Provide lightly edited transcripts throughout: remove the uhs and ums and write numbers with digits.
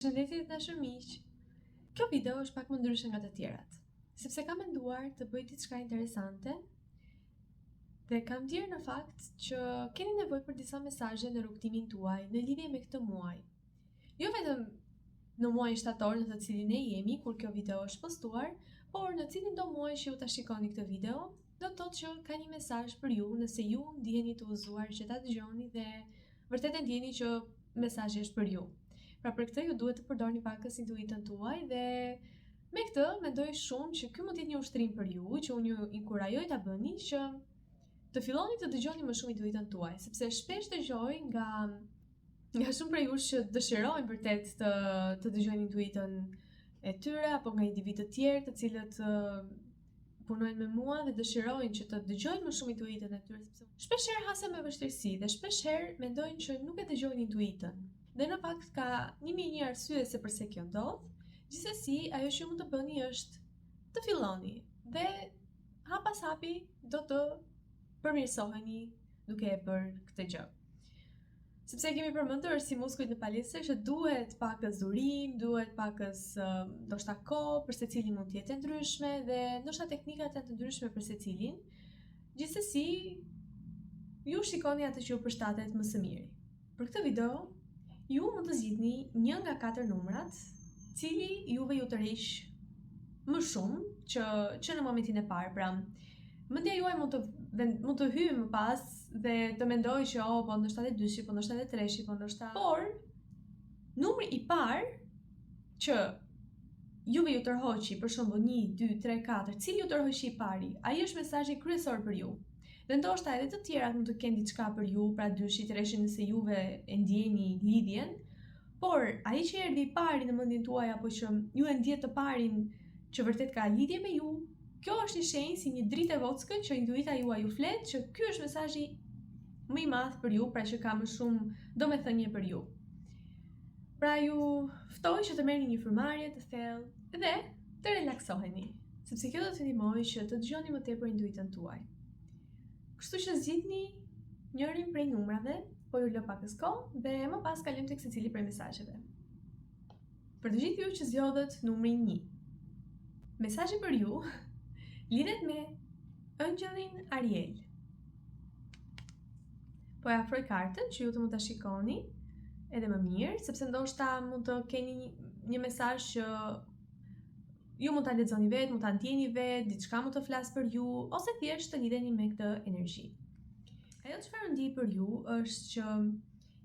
Përshëndetje të dashur miq. Kjo video është pak më ndryshe nga të tjerat, sepse kam menduar të bëj diçka interesante dhe kam ndjerë në fakt që keni nevojë për disa mesazhe në rrugtimin tuaj në lidhje me këtë muaj. Jo vetëm në muajin shtator në të cilin ne jemi kur kjo video është postuar, por në cilin do muaj që ju ta shikoni këtë video, do të thotë që ka një mesazh për ju nëse ju ndiheni të udhëzuar që ta dëgjoni dhe vërtet e ndjeni që mesazhi është për ju. Pra për këtë ju duhet të përdorni pakës intuitën tuaj dhe me këtë mendoj shumë që ky mund të jetë një ushtrim për ju, që unë ju inkurajoj ta bëni që të filloni të dëgjoni më shumë intuitën tuaj, sepse shpesh dëgjoj nga shumë prej jush që dëshirojnë vërtet të dëgjojnë intuitën e tyre apo nga individë të tjerë të cilët punojnë me mua dhe dëshirojnë që të dëgjojnë më shumë intuitën e tyre, sepse shpeshherë hasem me vështirësi dhe shpeshherë mendojnë që nuk e dëgjojnë intuitën. Dhe në fakt ka 1001 arsye se përse kjo ndodh. Gjithsesi, ajo që mund të bëni është të filloni dhe hap pas hapi do të përmirësoheni duke e bërë këtë gjë. Sepse kemi përmendur si muskujt në palestër që duhet pakës durim, duhet pakës ndoshta kohë për secilin mund të jetë ndryshme dhe ndoshta teknikat janë të ndryshme për secilin. Gjithsesi, ju shikoni atë që ju përshtatet më së miri. Për këtë video ju mund të zgjidhni 1 nga 4 numrat, cili juve ju tërheq më shumë që në momentin e parë. Pra, mendja juaj mund të hyjë më pas dhe të mendojë që po ndoshta edhe 2-shi, po ndoshta edhe 3-shi, po ndoshta. Por numri i parë që juve ju tërhoqi, për shembull 1, 2, 3, 4, cili ju tërhoqi i pari, ai është mesazhi kryesor për ju. Dhe ndoshta edhe të tjerat mund të kenë diçka për ju, pra 2-shi, 3-shi nëse juve e ndjeni lidhjen, por ai që erdhi i pari në mendjen tuaj apo që ju e ndjet të parin që vërtet ka lidhje me ju, kjo është një shenjë si një dritë e vockë që intuita juaj ju flet që ky është mesazhi më i madh për ju, pra që ka më shumë domethënie për ju. Pra ju ftoj që të merrni një frymarrje të thellë dhe të relaksoheni, sepse kjo do të ndihmojë që të dëgjoni më tepër intuitën tuaj. Kështu që zgjidhni njërin prej numrave, po ju lë pakës kohë dhe më pas kalojmë tek secili prej mesazheve. Për të gjithë ju që zgjodhët numrin 1. Mesazhi për ju lidhet me ëngjëllin Ariel. Po e afroj kartën që ju të mund ta shikoni edhe më mirë, sepse ndoshta mund të keni një mesazh që ju mund ta lexoni vetë, mund ta ndjeni vetë, diçka mund të flasë për ju, ose thjesht të lidheni me këtë energji. Ajo çfarë ndjej për ju është që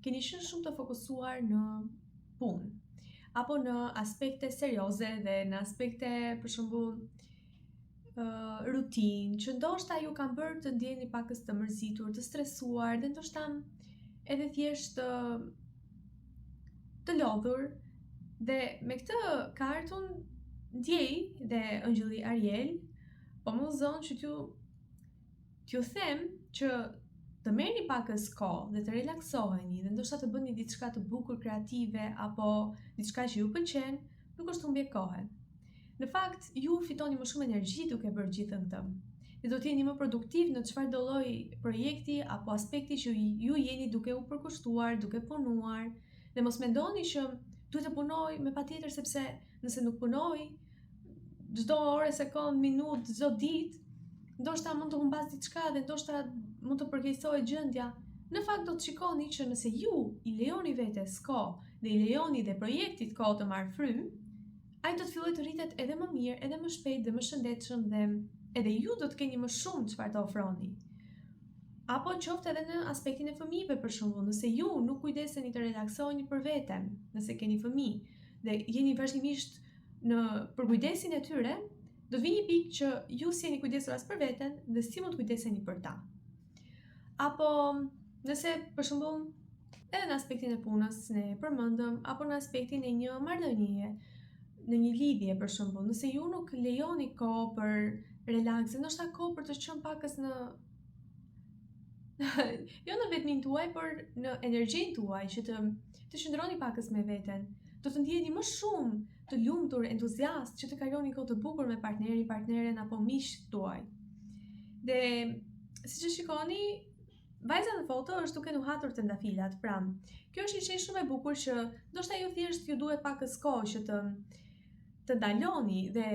keni qenë shumë të fokusuar në punë, apo në aspekte serioze dhe në aspekte, për shembull, rutinë, që ndoshta ju kanë bërë të ndjeni pakës të mërzitur, të stresuar dhe ndoshta edhe thjesht të lodhur. Dhe me këtë kartun ndjej dhe ëngjëlli Ariel po më udhëzon që t'ju them që të merrni pakës kohë dhe të relaksoheni dhe ndoshta të bëni diçka të bukur kreative apo diçka që ju pëlqen, nuk është humbje kohe. Në fakt, ju fitoni më shumë energji duke bërë gjithë këtë. Dhe do të jeni më produktiv në çfarëdo lloj projekti apo aspekti që ju jeni duke u përkushtuar, duke punuar, dhe mos mendoni që duhet të punoj me patjetër, sepse nëse nuk punoj çdo orë, sekond, minutë, çdo ditë, ndoshta mund të humbas diçka dhe ndoshta mund të përkeqësohet gjendja. Në fakt do të shikoni që nëse ju i lejoni vetes kohë dhe i lejoni dhe projektit kohë të marrë frymë, ai do të fillojë të rritet edhe më mirë, edhe më shpejt dhe më shëndetshëm dhe edhe ju do të keni më shumë çfarë të ofroni. Apo qoftë edhe në aspektin e fëmijëve, për shembull, nëse ju nuk kujdeseni të relaksoheni për veten, nëse keni fëmijë dhe jeni vazhdimisht në përkujdesin e tyre, do të vijë një pikë që ju si jeni kujdesur as për veten dhe si mund të kujdeseni për ta. Apo nëse, për shembull, edhe në aspektin e punës ne përmendëm, apo në aspektin e një marrëdhënie, në një lidhje, për shembull, nëse ju nuk lejoni kohë për relaks, ndoshta kohë për të qenë pakës në jo në vetmin tuaj, por në energjinë tuaj, që të qëndroni pakës me veten, do të ndjeni më shumë të lumtur, entuziast, që të kaloni kohë të bukur me partnerin, partneren apo miqt tuaj. Dhe siç e shikoni, Vajza në foto është duke nuhatur trëndafilat, pra kjo është një shenjë shumë e bukur që ndoshta ju thjesht ju duhet pakës kohë që të ndaloni dhe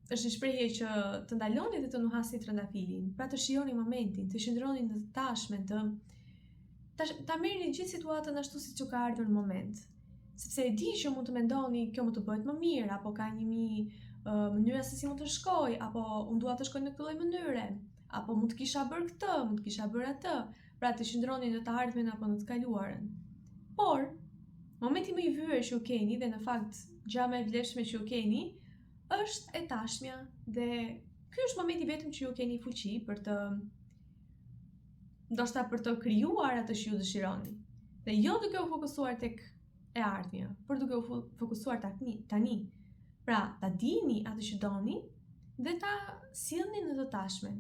është një shprehje që të ndaloni dhe të nuhasni trëndafilin, pra të shijoni momentin, të qëndroni në të tashmen, ta merrni gjithë situatën ashtu siç ju ka ardhur në moment. Sepse e di që mund të mendoni kjo mund të bëhet më mirë, apo ka një mënyra se si mund të shkoj, apo unë dua të shkoj në këtë lloj mënyre, apo mund të kisha bërë këtë, mund të kisha bërë atë, pra të qëndroni në të ardhmen apo në të kaluarën. Por, momenti më i vyer që ju keni dhe në fakt gjë më e vlefshme që ju keni është e tashmja dhe ky është momenti vetëm që ju keni fuqi për të ndoshta për të krijuar atë që ju dëshironi. Dhe jo duke u fokusuar tek e ardhmja, por duke u fokusuar tani. Pra, ta dini atë që doni dhe ta sillni në të tashmen.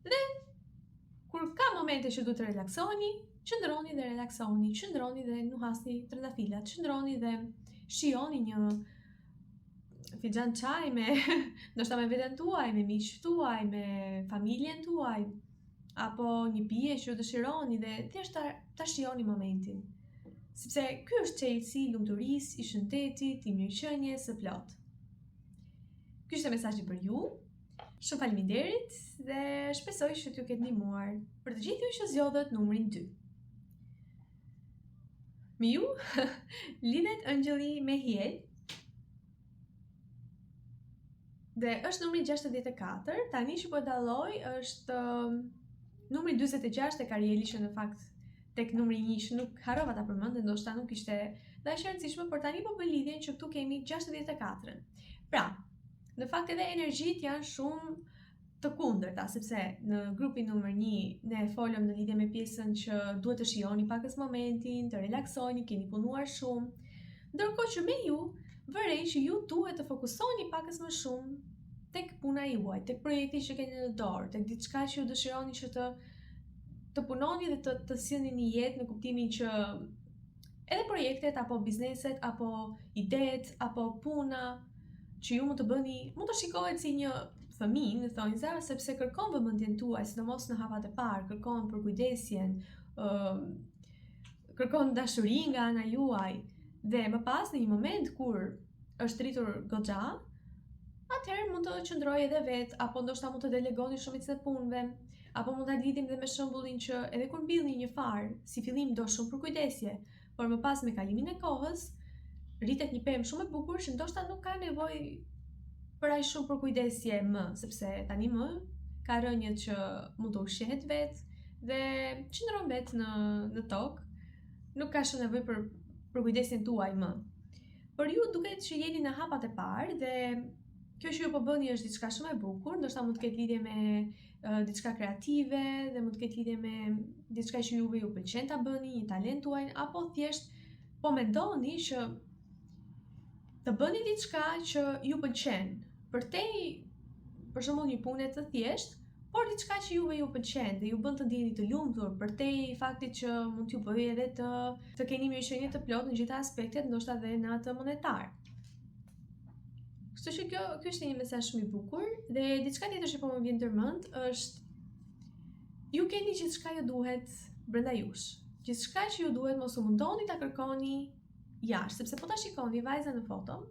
Dhe kur ka momente që duhet të relaksoni, qëndroni dhe relaksoni, qëndroni dhe nuhasni trëndafilat, qëndroni dhe shijoni një fixhan çaj ndoshta me veten tuaj, me miqtë tuaj, me familjen tuaj, apo një pije që ju dëshironi dhe thjesht ta shijoni momentin. Sepse ky është çelësi i lumturisë, i shëndetit, i mirëqenies së plot. Ky është mesazhi për ju. Shumë faleminderit dhe shpresoj që t'ju ketë ndihmuar. Për të gjithë ju që zgjodhët numrin 2. Me ju lidhet ëngjëlli me hiel. Dhe është numri 64, tani që po dalloj është numri 46 tek Arieli që në fakt tek numri 1 që nuk harrova ta përmend, ndoshta nuk ishte dashje e rëndësishme, por tani po bëj lidhjen që këtu kemi 64-ën. Pra, në fakt edhe energjitë janë shumë të kundërta, sepse në grupin numër 1 ne folëm në lidhje me pjesën që duhet të shijoni pakës momentin, të relaksoni, keni punuar shumë, ndërkohë që me ju vërej që ju duhet të fokusoni pakës më shumë tek puna juaj, tek projekti që keni në dorë, tek diçka që ju dëshironi që të punoni dhe të sillni një jetë në kuptimin që edhe projektet apo bizneset apo idetë apo puna që ju mund të bëni, mund të shikohet si një fëmijë, në thonjza, sepse kërkon vëmendjen tuaj, sidomos në hapat e parë, kërkon përkujdesjen, kërkon dashuri nga ana juaj, dhe më pas në një moment kur është rritur goxha, atëherë mund të qëndrojë edhe vetë, apo ndoshta mund të delegoni shumicën e punëve, apo mund ta lidhim dhe me shembullin që edhe kur mbillni një farë, si fillim do shumë përkujdesje, por më pas me kalimin e kohës, rritet një pemë shumë e bukur që ndoshta nuk ka nevojë për aq shumë përkujdesje më, sepse tani më ka rënjët që mund të ushqehet vetë dhe qëndron vetë në tokë, nuk ka shumë nevojë për përkujdesjen tuaj më. Por ju duket që jeni në hapat e parë dhe kjo që ju po bëni është diçka shumë e bukur, ndoshta mund të ketë lidhje me diçka kreative dhe mund të ketë lidhje me diçka që juve ju pëlqen ta bëni, një talent tuaj, apo thjesht po mendoni që të bëni diçka që ju pëlqen, për shembull një punë të thjeshtë, por diçka që juve ju pëlqen dhe ju bën të ndjeni të lumtur, përtej faktit që mund t'ju bëjë edhe të keni mirëqenie të plotë në gjitha aspektet, ndoshta edhe në atë monetar. Kështu që ky është një mesazh shumë i bukur dhe diçka tjetër që po më vjen ndërmend është ju keni gjithçka ju duhet brenda jush. Gjithçka që ju duhet mos u mundoni ta kërkoni jashtë, sepse po ta shikoni vajzën në foto,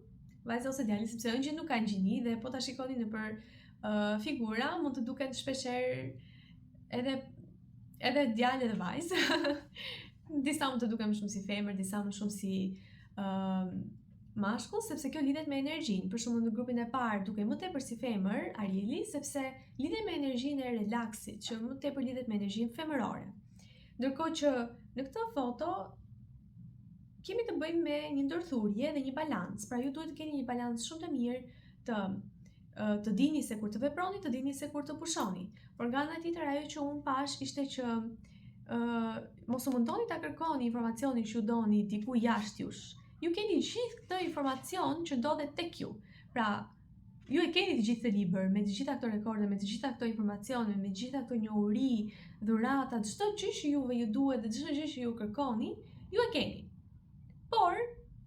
vajza ose djalin, sepse ëngjëjt nuk kanë gjini dhe po ta shikoni nëpër figura, mund të duken shpeshherë edhe djalë edhe vajzë. Disa mund të duken më shumë si femër, disa më shumë si mashkull, sepse kjo lidhet me energjinë. Për shembull në grupin e parë duke më tepër si femër, Arieli, sepse lidhet me energjinë e relaksit, që më tepër lidhet me energjinë femërore. Ndërkohë që në këtë foto kemi të bëjmë me një ndërthurje dhe një balancë. Pra ju duhet të keni një balancë shumë të mirë të dini se kur të veproni, të dini se kur të pushoni. Por nga ana tjetër ajo që unë pash ishte që mos u mundoni ta kërkoni informacionin që ju doni diku jashtë jush. Ju keni gjithë këtë informacion që ndodhet tek ju. Pra, ju e keni të gjithë të libër, me të gjitha këto rekorde, me të gjitha këto informacione, me të gjitha këto njohuri, dhurata, çdo gjë që juve ju duhet dhe çdo gjë që ju kërkoni, ju e keni. Por,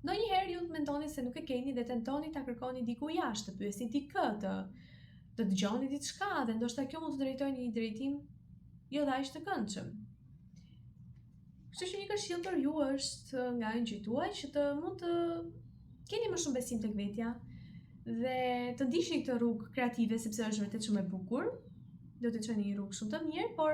ndonjëherë ju mendoni se nuk e keni dhe tentoni ta kërkoni diku jashtë, të pyesni dikë, të dëgjoni diçka dhe ndoshta kjo mund të drejtojë në një drejtim jo dhe aq të këndshëm. Kështu që një këshill për ju është nga ëngjëjt tuaj që të mund të keni më shumë besim tek vetja dhe të ndiqni këtë rrugë kreative sepse është vërtet shumë e bukur. Do të çoni një rrugë shumë të mirë, por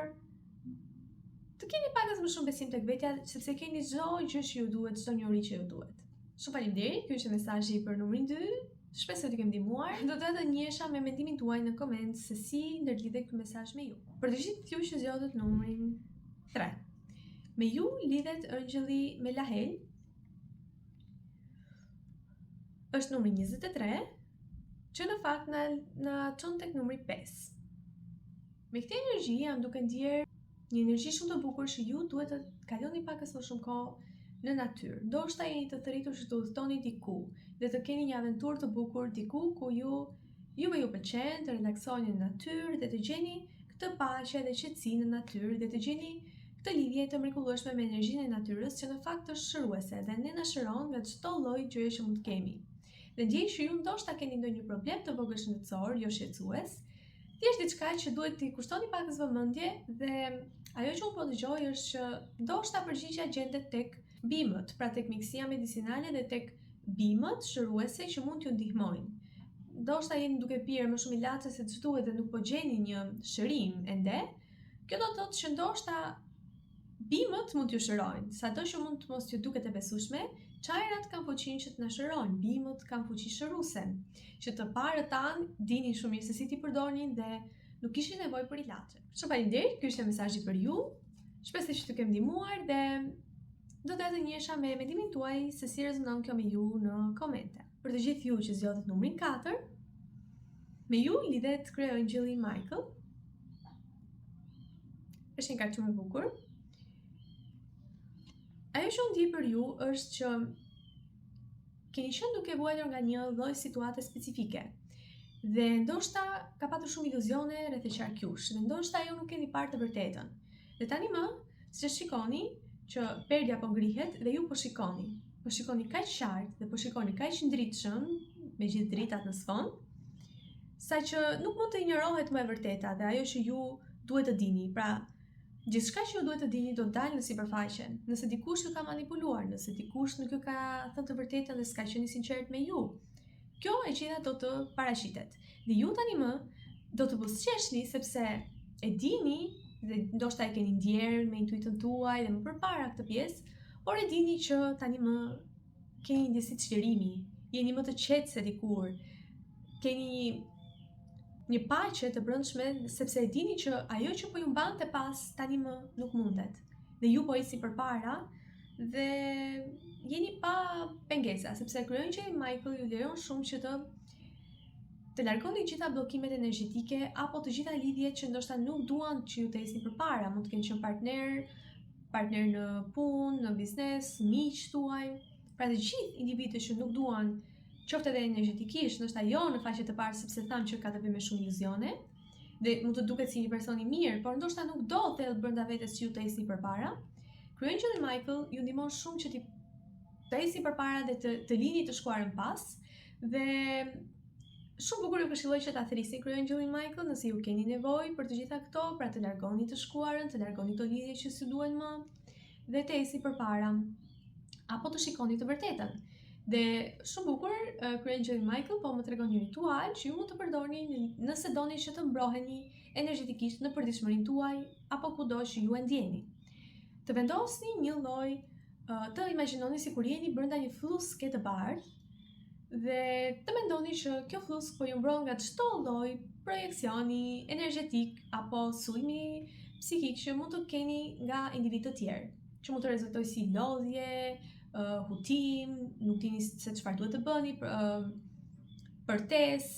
të keni pakës më shumë besim tek vetja sepse keni çdo gjë që ju duhet, çdo njeri që ju duhet. Shumë faleminderit, ky ishte mesazhi për numrin 2. Shpresoj të kem ndihmuar. Do të njësha me mendimin tuaj në koment se si ndërlidhet ky mesazh me ju. Për të gjithë ju që zgjodhët numrin 3. Me ju lidhet ëngjëlli Melahel. Është numri 23, që në fakt na çon tek numri 5. Me këtë energji jam duke ndjer një energji shumë të bukur që ju duhet të kaloni pakës më shumë kohë në natyrë. Ndoshta jeni të thërritur që të udhtoni diku dhe të keni një aventurë të bukur diku ku ju pëlqen të relaksoheni në natyrë dhe të gjeni këtë paqe dhe qetësi në natyrë dhe të gjeni këtë lidhje të mrekullueshme me energjinë e natyrës që në fakt është shëruese dhe ne na shëron nga çdo lloj gjëje që mund të kemi. Dhe ndjej që ju ndoshta keni ndonjë problem të vogël shëndetësor, jo shqetësues, thjesht diçka që duhet t'i kushtoni pakës vëmendje dhe ajo që unë po dëgjoj është që ndoshta përgjigjja gjendet tek bimët, pra tek mjekësia medicinale dhe tek bimët shëruese që mund t'ju ndihmojnë. Ndoshta jeni duke pirë më shumë ilaçe se ç'duhet dhe nuk po gjeni një shërim ende. Kjo do të thotë që ndoshta bimët mund t'ju shërojnë. Sado që mund të mos t'ju duket e besueshme, çajrat kanë fuqinë që të na shërojnë, bimët kanë fuqi shëruese, që të parët tanë dinin shumë mirë se si t'i përdorin dhe nuk kishin nevojë për ilaçe. Shumë faleminderit, ky ishte mesazhi për ju. Shpresoj që t'ju kem ndihmuar dhe do të njësha me mendimin tuaj se si rezonon kjo me ju në komente. Për të gjithë ju që zgjodhët numrin 4, me ju lidhet kryeëngjëlli Michael. Është një kartë shumë e bukur. Ajo që unë di për ju është që keni qenë duke vuajtur nga një lloj situate specifike. Dhe ndoshta ka patur shumë iluzione rreth e qarkjush, dhe ndoshta ju nuk keni parë të vërtetën. Dhe tani më, siç shikoni që perja po ngrihet dhe ju po shikoni kaq qartë dhe po shikoni kaq ndritshëm me gjithë dritat në sfond, saqë nuk mund të injorohet më e vërteta dhe ajo që ju duhet të dini. Pra, gjithçka që ju duhet të dini do të dalë në sipërfaqe. Nëse dikush ju ka manipuluar, nëse dikush nuk ju ka thënë të vërtetën dhe s'ka qenë i sinqert me ju, kjo e gjitha do të paraqitet. Dhe ju tani më do të buzëqeshni sepse e dini dhe ndoshta e keni ndjerë me intuitën tuaj dhe më përpara këtë pjesë, por e dini që tani më keni ndjesi të çlirimi, jeni më të qetë se dikur, keni një paqe të brendshme sepse e dini që ajo që po ju mbante pas tani më nuk mundet. Dhe ju po eci përpara dhe jeni pa pengesa, sepse kryeëngjëlli Michael ju lejon shumë që të largoni gjitha bllokimet energjetike apo të gjitha lidhjet që ndoshta nuk duan që ju të ecni përpara. Mund të kenë qenë partner në punë, në biznes, miq tuaj. Pra të gjithë individët që nuk duan, qoftë edhe energjetikisht, ndoshta jo në faqe të parë sepse thamë që ka të bëjë me shumë iluzione dhe mund të duket si një person i mirë, por ndoshta nuk do të thellë brenda vetes që ju të ecni përpara. Kryeëngjëlli Michael ju ndihmon shumë që të ecni përpara dhe të lini të shkuarën pas dhe shumë bukur ju këshilloj që ta thrisni kryeëngjëllin Michael nëse ju keni nevojë për të gjitha këto, pra të largoni të shkuarën, të largoni të lidhje që s'ju duhen më dhe të ecni përpara apo të shikoni të vërtetën. Dhe shumë bukur kryeëngjëlli Michael po më tregon një ritual që ju mund të përdorni nëse doni që të mbroheni energjetikisht në përditshmërinë tuaj apo kudo që ju e ndjeni. Të vendosni një lloj, të imagjinoni sikur jeni brenda një fluske të bardhë dhe të mendoni që kjo flusk po ju mbron nga çdo lloj projekcioni energjetik apo sulmi psikik që mund të keni nga individ të tjerë, që mund të rezultojë si lodhje, hutim, nuk dini se çfarë duhet të bëni, përtesë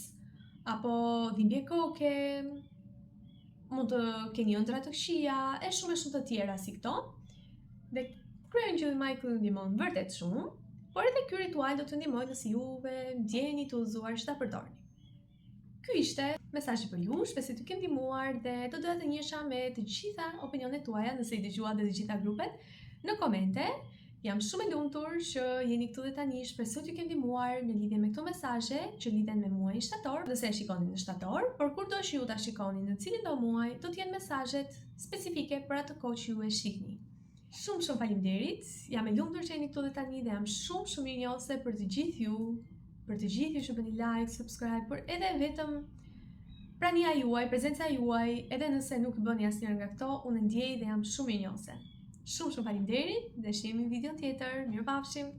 apo dhimbje koke, mund të keni ëndra të këqija e shumë të tjera si këto. Dhe kryeëngjëlli Michael ndihmon vërtet shumë, por edhe ky ritual do të ndihmojë nëse juve ndjeni të udhëzuar që ta përdorni. Ky ishte mesazhi për ju, shpresoj të kem ndihmuar dhe do doja të njihesha me të gjitha opinionet tuaja nëse i dëgjuat dhe të gjitha grupet në komente. Jam shumë e lumtur që jeni këtu dhe tani, shpresoj t'ju kem ndihmuar në lidhje me këto mesazhe që lidhen me muajin shtator, nëse e shikoni në shtator, por kur do që ju ta shikoni në cilin do muaj, do t'jenë mesazhet specifike për atë kohë që ju e shihni. Shumë faleminderit. Jam e lumtur që jeni këtu dhe tani dhe jam shumë mirënjohëse për të gjithë ju, që bëni like, subscribe, por edhe vetëm prania juaj, prezenca juaj, edhe nëse nuk bëni asnjëherë nga këto, unë ndjej dhe jam shumë mirënjohëse. Shumë faleminderit dhe shihemi në video tjetër. Mirupafshim.